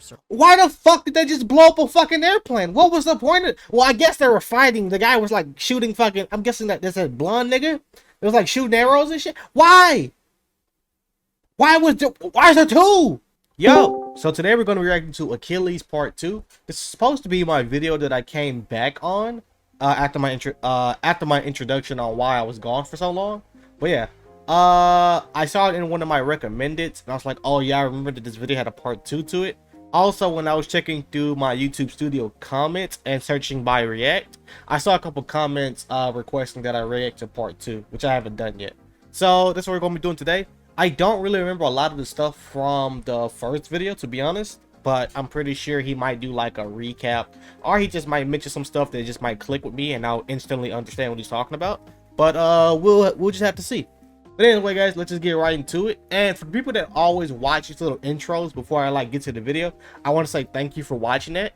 servant. Why the fuck did they just blow up a fucking airplane? What was the point of? Well, I guess they were fighting. The guy was like shooting fucking. I'm guessing that this is blonde nigga. It was like shooting arrows and shit. Why? Why is there two? Yo, so today we're going to be reacting to Achilles Part 2. This is supposed to be my video that I came back on after my introduction on why I was gone for so long. But yeah, I saw it in one of my recommendeds, and I was like, oh yeah, I remember that this video had a Part 2 to it. Also, when I was checking through my YouTube Studio comments and searching by React, I saw a couple comments requesting that I react to Part 2, which I haven't done yet. So that's what we're going to be doing today. I don't really remember a lot of the stuff from the first video, to be honest, but I'm pretty sure he might do like a recap, or he just might mention some stuff that just might click with me and I'll instantly understand what he's talking about. But we'll just have to see. But anyway, guys, let's just get right into it. And for the people that always watch these little intros before I like get to the video, I want to say thank you for watching that,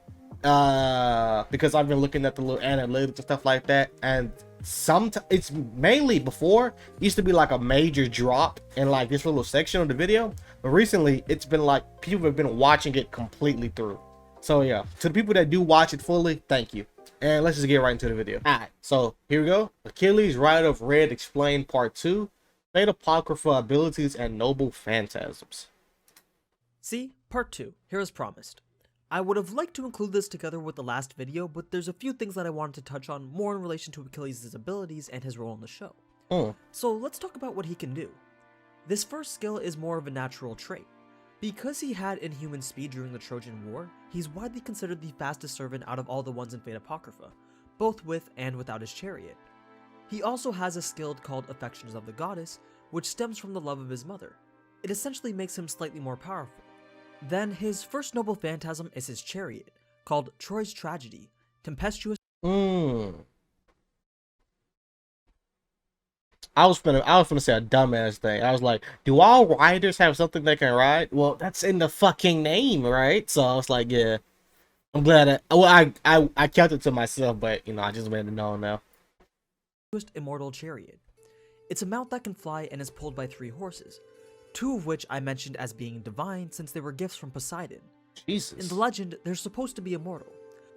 because I've been looking at the little analytics and stuff like that, and it's mainly before it used to be like a major drop in like this little section of the video, but recently it's been like people have been watching it completely through. So yeah, to the people that do watch it fully, thank you. And let's just get right into the video. All right, so here we go. Achilles, Rider of Red Explained Part 2, Fate Apocrypha Abilities and Noble Phantasms. See, Part 2, here as promised. I would have liked to include this together with the last video, but there's a few things that I wanted to touch on more in relation to Achilles' abilities and his role in the show. So let's talk about what he can do. This first skill is more of a natural trait. Because he had inhuman speed during the Trojan War, he's widely considered the fastest servant out of all the ones in Fate Apocrypha, both with and without his chariot. He also has a skill called Affections of the Goddess, which stems from the love of his mother. It essentially makes him slightly more powerful. Then his first noble phantasm is his chariot, called Troy's Tragedy, tempestuous. I was gonna say a dumbass thing. I was like, do all riders have something they can ride? Well, that's in the fucking name, right? So I was like, yeah. I'm glad that, well, I kept it to myself, but you know, I just made it known now. Immortal chariot. It's a mount that can fly and is pulled by 3 horses. 2 of which I mentioned as being divine since they were gifts from Poseidon. Jesus. In the legend, they're supposed to be immortal,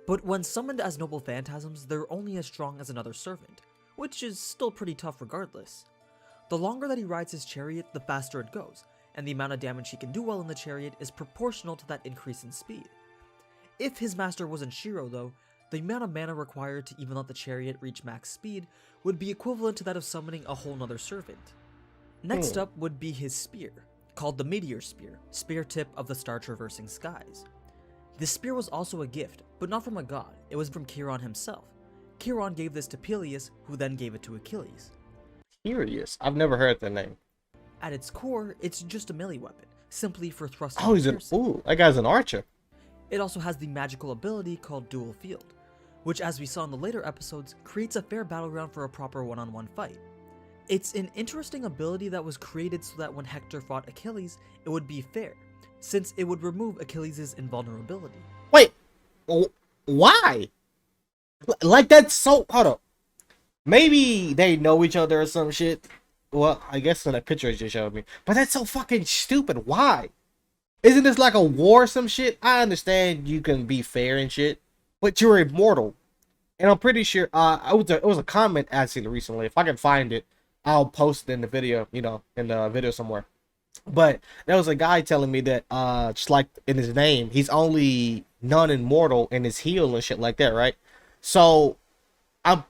but when summoned as noble phantasms, they're only as strong as another servant, which is still pretty tough regardless. The longer that he rides his chariot, the faster it goes, and the amount of damage he can do while in the chariot is proportional to that increase in speed. If his master wasn't Shiro though, the amount of mana required to even let the chariot reach max speed would be equivalent to that of summoning a whole nother servant. Next up would be his spear, called the Meteor Spear, spear tip of the star-traversing skies. This spear was also a gift, but not from a god, it was from Chiron himself. Chiron gave this to Peleus, who then gave it to Achilles. Curious, I've never heard that name. At its core, it's just a melee weapon, simply for thrusting. Oh, that guy's an archer. It also has the magical ability called Dual Field, which as we saw in the later episodes, creates a fair battleground for a proper one-on-one fight. It's an interesting ability that was created so that when Hector fought Achilles, it would be fair, since it would remove Achilles' invulnerability. Wait, why? Like that's so, hold up. Maybe they know each other or some shit. Well, I guess in that picture it just showed me. But that's so fucking stupid. Why? Isn't this like a war or some shit? I understand you can be fair and shit, but you're immortal. And I'm pretty sure, it was a comment I seen recently. If I can find it, I'll post it in the video, you know, in the video somewhere. But there was a guy telling me that, just like in his name, he's only non-immortal in his heel and shit like that, right? So, oh,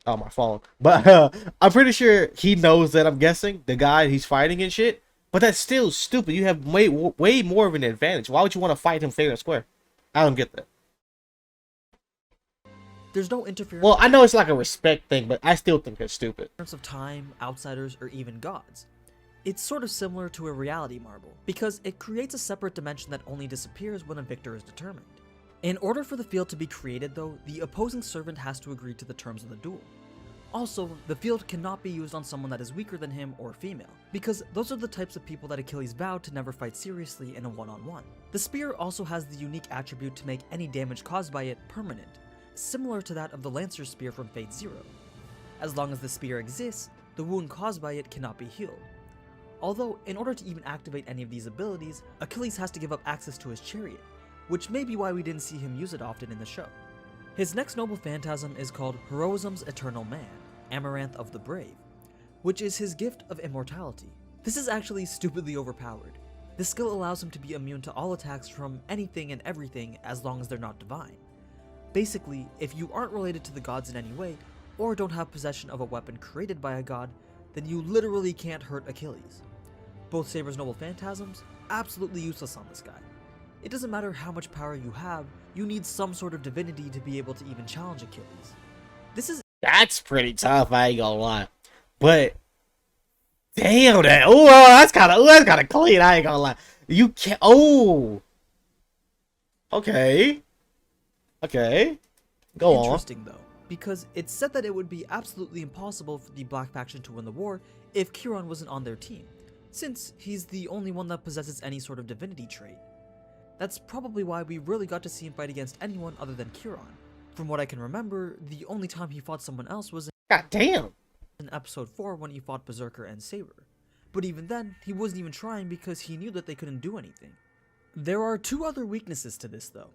my phone. But I'm pretty sure he knows that, I'm guessing, the guy he's fighting and shit. But that's still stupid. You have way more of an advantage. Why would you want to fight him fair and square? I don't get that. There's no interference. Well, I know it's like a respect thing, but I still think it's stupid. Of time, outsiders, or even gods. It's sort of similar to a reality marble, because it creates a separate dimension that only disappears when a victor is determined. In order for the field to be created though, the opposing servant has to agree to the terms of the duel. Also, the field cannot be used on someone that is weaker than him or female, because those are the types of people that Achilles vowed to never fight seriously in a one-on-one. The spear also has the unique attribute to make any damage caused by it permanent, similar to that of the Lancer's spear from Fate Zero. As long as the spear exists, the wound caused by it cannot be healed. Although, in order to even activate any of these abilities, Achilles has to give up access to his chariot, which may be why we didn't see him use it often in the show. His next noble phantasm is called Heroism's Eternal Man, Amaranth of the Brave, which is his gift of immortality. This is actually stupidly overpowered. This skill allows him to be immune to all attacks from anything and everything as long as they're not divine. Basically, if you aren't related to the gods in any way, or don't have possession of a weapon created by a god, then you literally can't hurt Achilles. Both Saber's noble phantasms, absolutely useless on this guy. It doesn't matter how much power you have, you need some sort of divinity to be able to even challenge Achilles. That's pretty tough, I ain't gonna lie. But damn that. Oh, that's kinda clean, I ain't gonna lie. You can't Okay. Go on. Interesting though, because it's said that it would be absolutely impossible for the Black Faction to win the war if Chiron wasn't on their team, since he's the only one that possesses any sort of divinity trait. That's probably why we rarely got to see him fight against anyone other than Chiron. From what I can remember, the only time he fought someone else was God damn. in episode 4 when he fought Berserker and Saber. But even then, he wasn't even trying because he knew that they couldn't do anything. There are two other weaknesses to this though.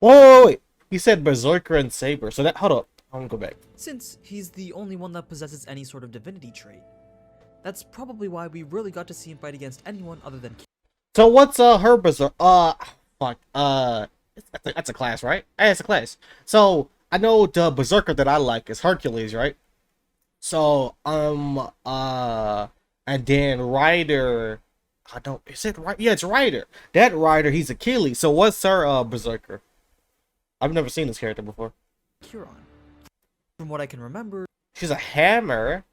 Wait. You said Berserker and Saber, so that, hold up. I'm gonna go back. Since he's the only one that possesses any sort of divinity trait. That's probably why we rarely got to see him fight against anyone other than So what's her Berserker? Fuck. That's a class, right? Hey, it's a class. So I know the Berserker that I like is Hercules, right? So and then Ryder. I don't. Is it right? Yeah, it's Ryder. That Ryder, he's Achilles. So what's her Berserker? I've never seen this character before. Chiron. From what I can remember, She's a hammer.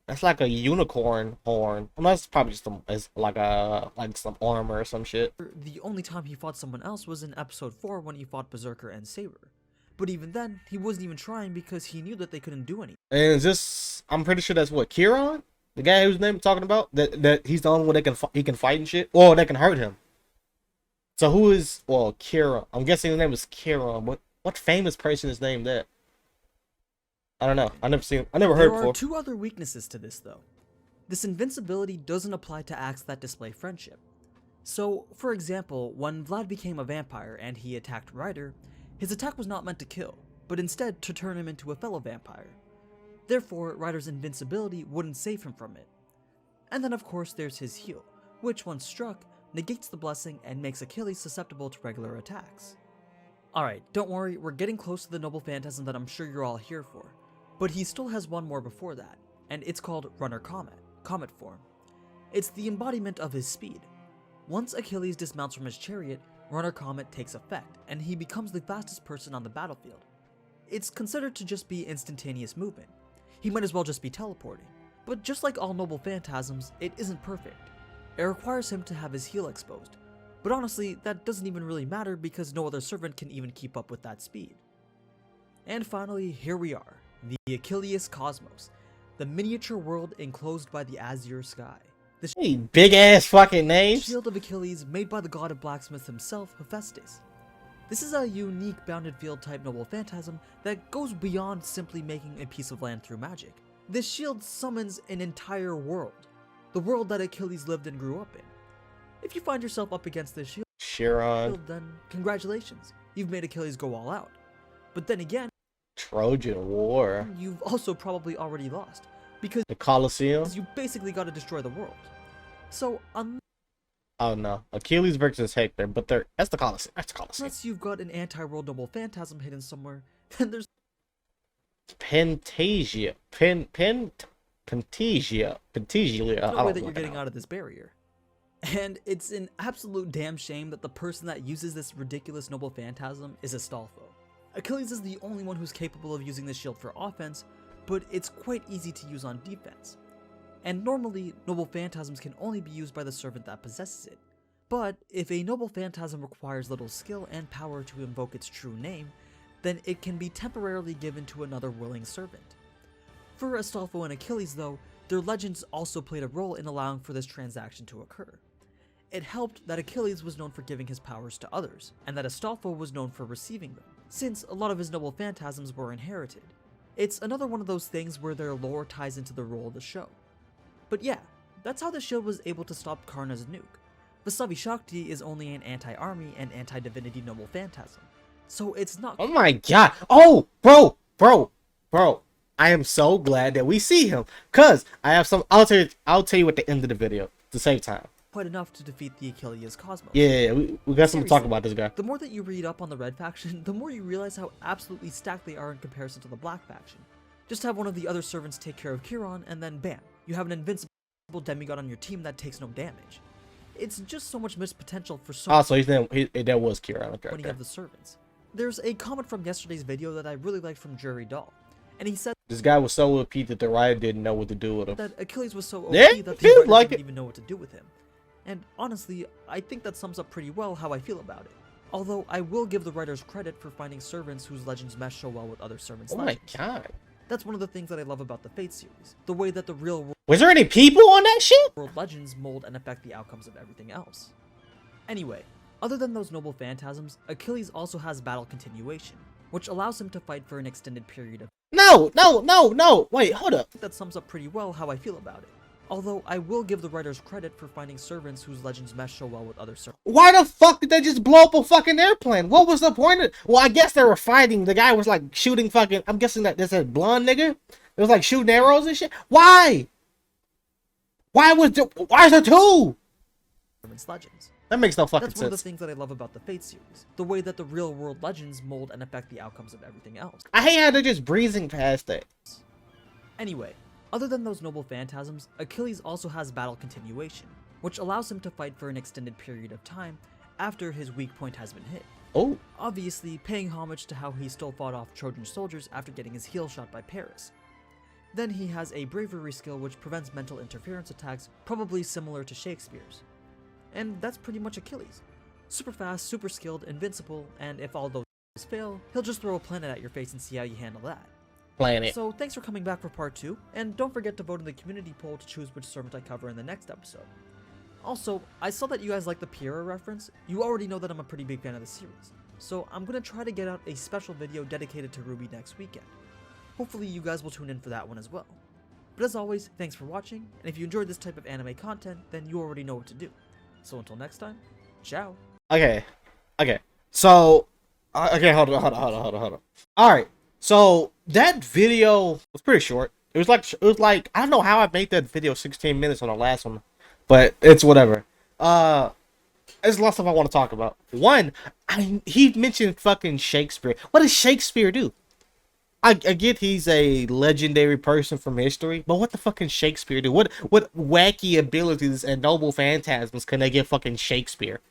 That's like a unicorn horn. Well, that's probably just like some armor or some shit. the only time he fought someone else was in episode 4 when he fought Berserker and Saber. But even then, he wasn't even trying because he knew that they couldn't do anything. And is this? I'm pretty sure that's what, Chiron, the guy whose name I'm talking about. That he's the only one that he can fight and shit. Or that can hurt him. So who is? Well, Chiron. I'm guessing his name is Chiron. What famous person is named that? I don't know. I never heard before. There are two other weaknesses to this though. This invincibility doesn't apply to acts that display friendship. So, for example, when Vlad became a vampire and he attacked Ryder, his attack was not meant to kill, but instead to turn him into a fellow vampire. Therefore, Ryder's invincibility wouldn't save him from it. And then of course there's his heal, which once struck, negates the blessing and makes Achilles susceptible to regular attacks. Alright, don't worry, we're getting close to the noble phantasm that I'm sure you're all here for. But he still has one more before that, and it's called Runner Comet form. It's the embodiment of his speed. Once Achilles dismounts from his chariot, Runner Comet takes effect, and he becomes the fastest person on the battlefield. It's considered to just be instantaneous movement. He might as well just be teleporting. But just like all noble phantasms, it isn't perfect. It requires him to have his heel exposed. But honestly, that doesn't even really matter because no other servant can even keep up with that speed. And finally, here we are, the Achilles Cosmos, the miniature world enclosed by the azure sky. The big ass fucking names. Shield of Achilles made by the god of blacksmiths himself, Hephaestus. This is a unique bounded field type noble phantasm that goes beyond simply making a piece of land through magic. This shield summons an entire world, the world that Achilles lived and grew up in. If you find yourself up against this shield, then congratulations, you've made Achilles go all out. But then again, Trojan War. You've also probably already lost, because the Colosseum. You basically got to destroy the world. So oh no, Achilles versus Hector, but that's the Colosseum. That's the Colosseum. Unless you've got an anti-world noble phantasm hidden somewhere, then there's Pantasia. Pantasia. no way that you're getting out of this barrier. And it's an absolute damn shame that the person that uses this ridiculous noble phantasm is Astolfo. Achilles is the only one who's capable of using this shield for offense, but it's quite easy to use on defense. And normally, noble phantasms can only be used by the servant that possesses it. But if a noble phantasm requires little skill and power to invoke its true name, then it can be temporarily given to another willing servant. For Astolfo and Achilles though, their legends also played a role in allowing for this transaction to occur. It helped that Achilles was known for giving his powers to others, and that Astolfo was known for receiving them, since a lot of his noble phantasms were inherited. It's another one of those things where their lore ties into the role of the show. But yeah, that's how the shield was able to stop Karna's nuke. Vasavi Shakti is only an anti-army and anti-divinity noble phantasm, so it's not— Oh my god. Oh, bro. I am so glad that we see him. Cause I have some I'll tell you at the end of the video at the same time. quite enough to defeat the Achilles Cosmos. Yeah, we got something to talk about this guy. The more that you read up on the red faction, the more you realize how absolutely stacked they are in comparison to the black faction. Just have one of the other servants take care of Kiron, and then bam, you have an invincible demigod on your team that takes no damage. It's just so much missed potential for so— So that was Kiron. Okay, when you have the servants. There's a comment from yesterday's video that I really liked from Jury Doll, and he said this guy was so OP that the Riot didn't know what to do with him. that Achilles was so OP Yeah, that the feels Riot like didn't it. even know what to do with him. And honestly, I think that sums up pretty well how I feel about it. Although I will give the writers credit for finding servants whose legends mesh so well with other servants' Oh my legends. god. That's one of the things that I love about the Fate series, the way that the real Was there any people on that shit? world legends mold and affect the outcomes of everything else. Anyway, other than those noble phantasms, Achilles also has battle continuation, which allows him to fight for an extended period of— No. Wait, hold up. that sums up pretty well how I feel about it. Although I will give the writers credit for finding servants whose legends mesh so well with other servants. Why the fuck did they just blow up a fucking airplane? What was the point of— Well, I guess they were fighting. The guy was like shooting fucking— I'm guessing that there's a blonde nigga. It was like shooting arrows and shit. Why? Why is there two? Servants' legends. That makes no fucking That's one of the sense. things that I love about the Fate series, the way that the real world legends mold and affect the outcomes of everything else. I hate how they're just breezing past that. Anyway, other than those noble phantasms, Achilles also has battle continuation, which allows him to fight for an extended period of time after his weak point has been hit. Oh, Obviously, paying homage to how he still fought off Trojan soldiers after getting his heel shot by Paris. Then he has a bravery skill which prevents mental interference attacks, probably similar to Shakespeare's. And that's pretty much Achilles. Super fast, super skilled, invincible, and if all those fail, he'll just throw a planet at your face and see how you handle that. planet. So thanks for coming back for part 2, and don't forget to vote in the community poll to choose which servant I cover in the next episode. Also, I saw that you guys like the Piera reference. You already know that I'm a pretty big fan of the series, so I'm gonna try to get out a special video dedicated to Ruby next weekend. Hopefully you guys will tune in for that one as well. But as always, thanks for watching, and if you enjoyed this type of anime content, then you already know what to do. So until next time, ciao. Okay. So, okay, hold on. All right. So that video was pretty short. It was like I don't know how I made that video 16 minutes on the last one, but it's whatever. There's a lot of stuff I want to talk about. One, he mentioned fucking Shakespeare. What does Shakespeare do? I get he's a legendary person from history, but what the fucking Shakespeare do? What wacky abilities and noble phantasms can they give fucking Shakespeare?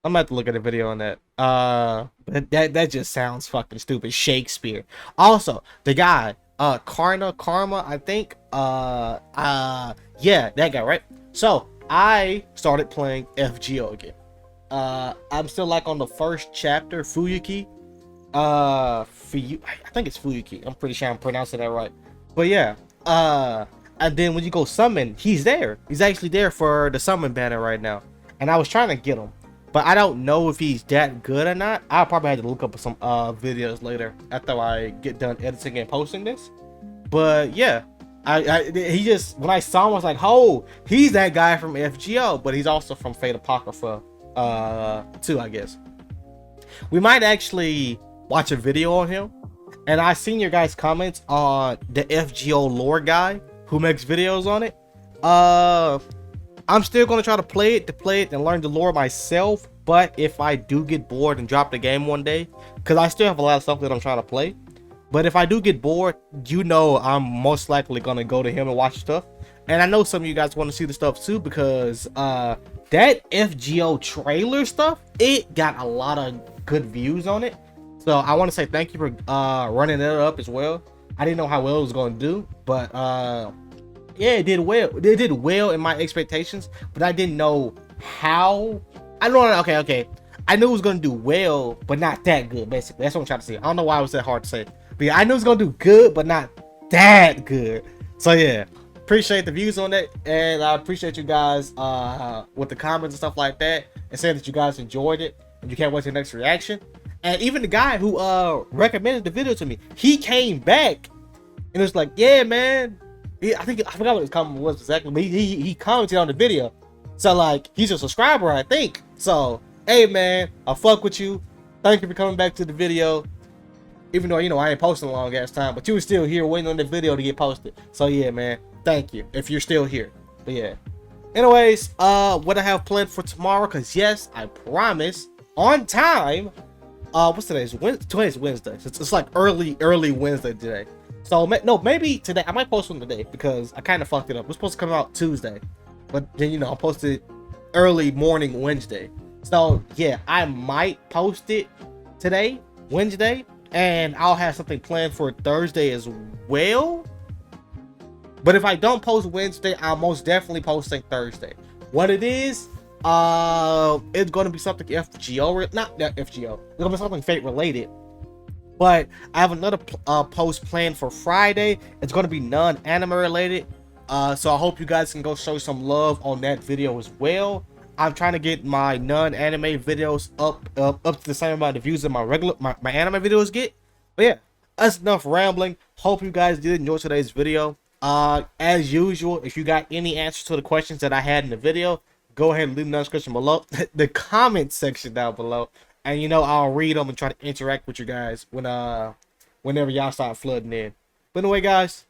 I'm about to look at a video on that. But that just sounds fucking stupid. Shakespeare. Also, the guy, Karma, I think. Yeah, that guy, right? So I started playing FGO again. I'm still like on the first chapter, Fuyuki. I think it's Fuyuki. I'm pretty sure I'm pronouncing that right. But yeah, and then when you go summon, he's there. He's actually there for the summon banner right now. And I was trying to get him, but I don't know if he's that good or not. I'll probably have to look up some videos later after I get done editing and posting this. But yeah, he just, when I saw him, I was like, oh, he's that guy from FGO, but he's also from Fate Apocrypha too, I guess. We might actually watch a video on him, and I seen your guys' comments on the FGO lore guy who makes videos on it. I'm still gonna try to play it and learn the lore myself, but if I do get bored and drop the game one day, because I still have a lot of stuff that I'm trying to play, but if I do get bored, you know I'm most likely gonna go to him and watch stuff. And I know some of you guys want to see the stuff too, because that FGO trailer stuff, it got a lot of good views on it. So I want to say thank you for running it up as well. I didn't know how well it was going to do, but yeah, it did well. It did well in my expectations, but I didn't know how. I don't know. Okay. I knew it was going to do well, but not that good, basically. That's what I'm trying to say. I don't know why it was that hard to say. But yeah, I knew it was going to do good, but not that good. So yeah, appreciate the views on that, and I appreciate you guys with the comments and stuff like that, and saying that you guys enjoyed it and you can't wait for the next reaction. And even the guy who recommended the video to me, he came back and was like, yeah, man, I think I forgot what his comment was exactly, but he commented on the video. So like he's a subscriber, I think. So hey man, I fuck with you. Thank you for coming back to the video. Even though I ain't posting a long ass time, but you were still here waiting on the video to get posted. So yeah, man, thank you if you're still here. But yeah. Anyways, what I have planned for tomorrow, cause yes, I promise on time. What's today's Wednesday? Today's Wednesday. It's like early Wednesday today. So no, maybe today I might post one today because I kind of fucked it up. We're supposed to come out Tuesday, but then I posted early morning Wednesday. So yeah, I might post it today, Wednesday, and I'll have something planned for Thursday as well. But if I don't post Wednesday, I'll most definitely posting Thursday. What it is, it's gonna be something FGO, not FGO. It's gonna be something Fate related. But I have another post planned for Friday. It's gonna be non-anime related. So I hope you guys can go show some love on that video as well. I'm trying to get my non-anime videos up to the same amount of views that my anime videos get. But yeah, that's enough rambling. Hope you guys did enjoy today's video. As usual, if you got any answers to the questions that I had in the video, go ahead and leave them in the description below, the comment section down below, and I'll read them and try to interact with you guys whenever y'all start flooding in. But anyway, guys,